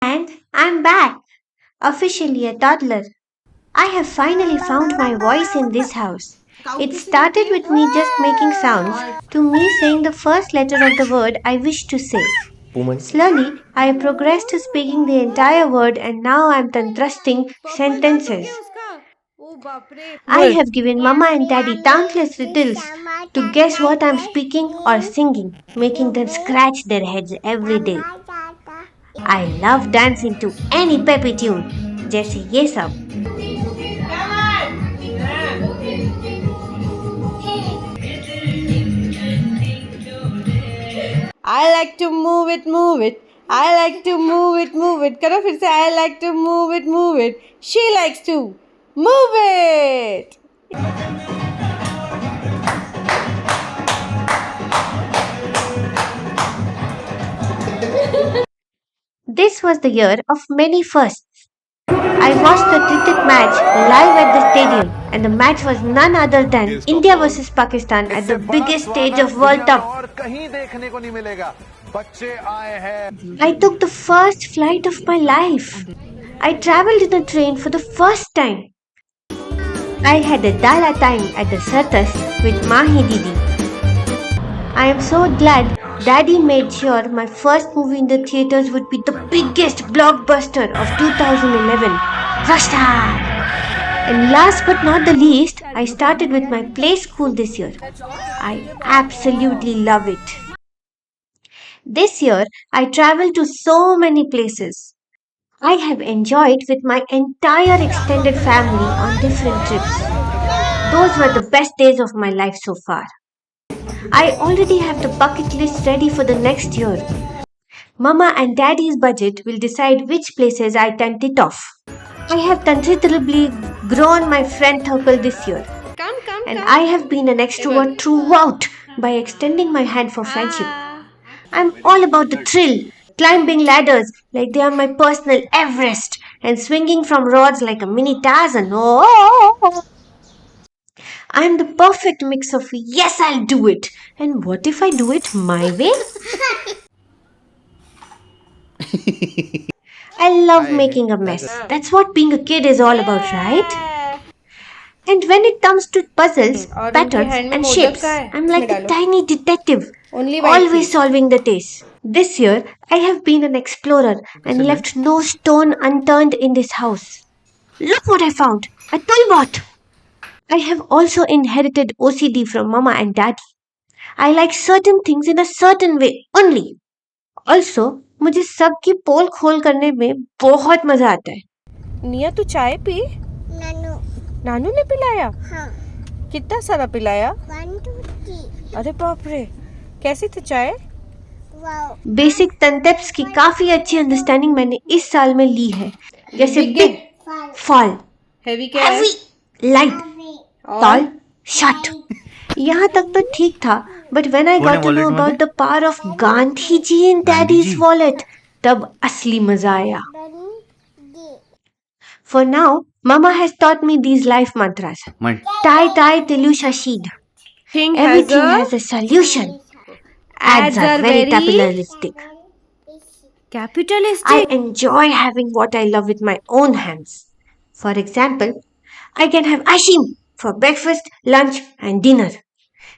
And I'm back, officially a toddler. I have finally found my voice in this house. It started with me just making sounds, to me saying the first letter of the word I wish to say. Woman. Slowly, I progressed to speaking the entire word, and now I'm done thrusting sentences. I What? have given Mama and Daddy countless riddles to guess what I'm speaking or singing, making them scratch their heads every day. I love dancing to any peppy tune. जैसे ये सब. I like to move it, move it. I like to move it, move it. करो फिर से I like to move it, move it. She likes to move it. This was the year of many firsts. I watched the cricket match live at the stadium, and the match was none other than India versus Pakistan at the biggest stage of World Cup. और कहीं देखने को नहीं मिलेगा बच्चे आए हैं I took the first flight of my life. I traveled in a train for the first time. I had a dala time at the circus with Mahi Didi. I am so glad Daddy made sure my first movie in the theatres would be the biggest blockbuster of 2011, Rush Hour. And last but not the least, I started with my play school this year. I absolutely love it. This year, I traveled to so many places. I have enjoyed with my entire extended family on different trips. Those were the best days of my life so far. I already have the bucket list ready for the next year. Mama and Daddy's budget will decide which places I tent it off. I have considerably grown my friend circle this year, Come, and I have been an extrovert throughout by extending my hand for friendship. I'm all about the thrill, climbing ladders like they are my personal Everest, and swinging from rods like a mini Tarzan. Oh! I'm the perfect mix of yes, I'll do it, and what if I do it my way? I love making a mess. That's what being a kid is all about, right? And when it comes to puzzles, और उनके patterns, hand में and modak shapes, का है I'm इसमें like the डालो tiny detective, only white always piece. solving the case. This year, I have been an explorer and left no stone unturned in this house. Look what I found! A toolbot! I have also inherited OCD from Mama and Daddy. I like certain things in a certain way only. Also, मुझे सबकी पोल खोल करने में बहुत मजा आता है. निया तू चाय पी नानू नानू ने पिलाया हाँ कितना सारा पिलाया 1 2 3 अरे बाप रे कैसी थी चाय वाओ बेसिक कंसेप्ट्स की काफी अच्छी अंडरस्टैंडिंग मैंने इस साल में ली है, जैसे Big है? बिग, फॉल, हैवी क्या है हैवी, लाइट, और टॉल, शॉर्ट. यहाँ तक तो ठीक था, but when I got to know about the power of Gandhi ji in Daddy's wallet, तब असली मजा आया. For now, Mama has taught me these life mantras. Tai tai tilu shashid. Thing Everything has a solution. Ads are very capitalistic. I capitalistic enjoy having what I love with my own hands. For example, I can have ashim for breakfast, lunch, and dinner.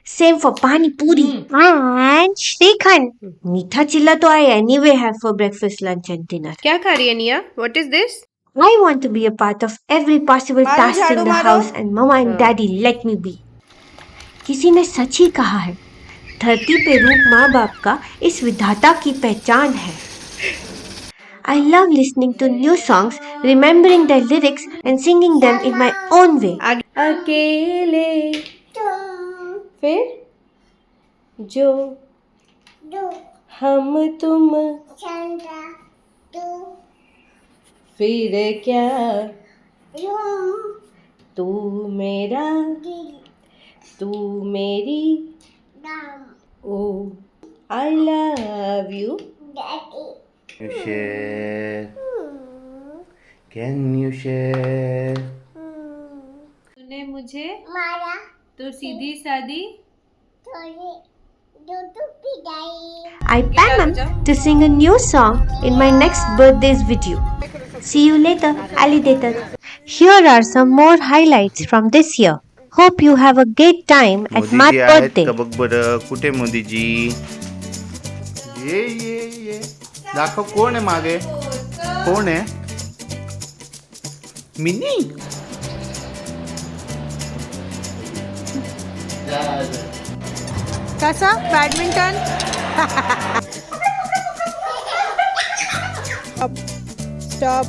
Same for pani puri and shrikhand. Meetha chilla to I anyway have for breakfast, lunch, and dinner. क्या खा रही है निया what is this I want to be a part of every possible मारो task झाड़ू in the मारो house, and Mama and Daddy let me be. किसी ने सच ही कहा है, धरती पे रूप माँ बाप का इस विधाता की पहचान है. I love listening to new songs, remembering their lyrics and singing them in my own way. अकेले फिर जो दो हम तुम चंदा दो फिर क्या रूम तू मेरा दिल तू मेरी दाम ओ I love you daddy You share? Can you share? तूने मुझे मारा तो सीधी सादी थोड़ी I plan to sing a new song in my next birthday's video. See you later, alligator. Here are some more highlights from this year. Hope you have a great time at my मोदीजी आहेत birthday. का बघ बरं. कुठे मोदीजी? ये दाखव कोण आहे मागे. कोण आहे? मिनी. कसा बॅडमिंटन? स्टॉप.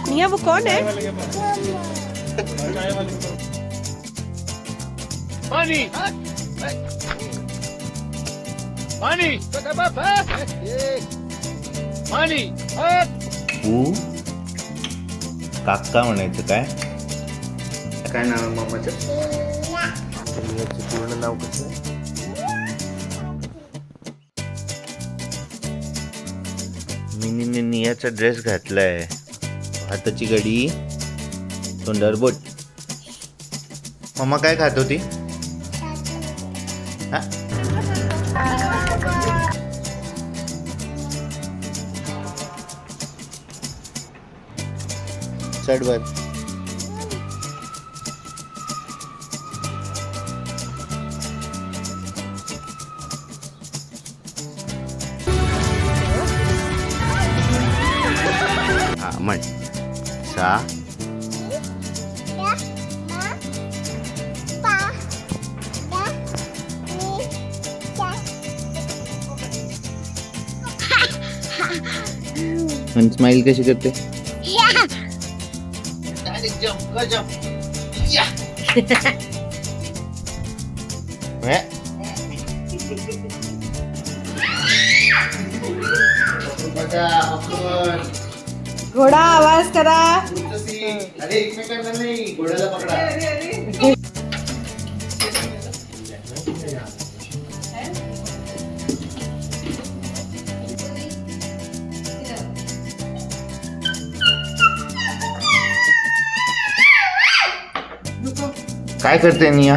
निया वो कौन है? पानी पानी पानी काका म्हणायचं काय? काय नाव आहे मामाचं? याचं पूर्ण नाव कसं आहे? मिनीने नियाचा ड्रेस घातलाय. हाताची घडी, तोंडावर बोट. मम्मा काय खात होती? हा? चढ वर. हा म्हण. सा आणि स्माइल कशी करते? घोडा आवाज करा. अरे एकमेकांना नाही, घोड्याला पकडा. काय करते निया?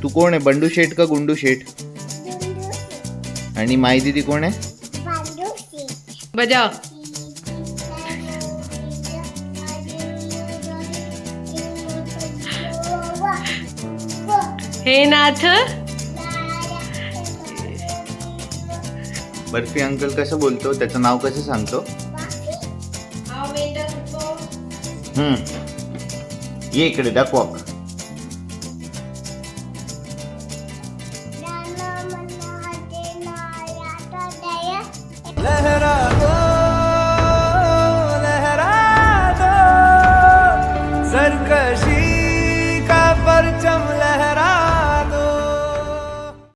तू कोण आहे? बंडू शेठ का गुंडू शेठ? आणि माई दीदी कोण आहे? बजाव. हे नाथ. बर्फी अंकल कसं बोलतो? त्याचं नाव कसं सांगतो? ये इकडे दाखव. Hey,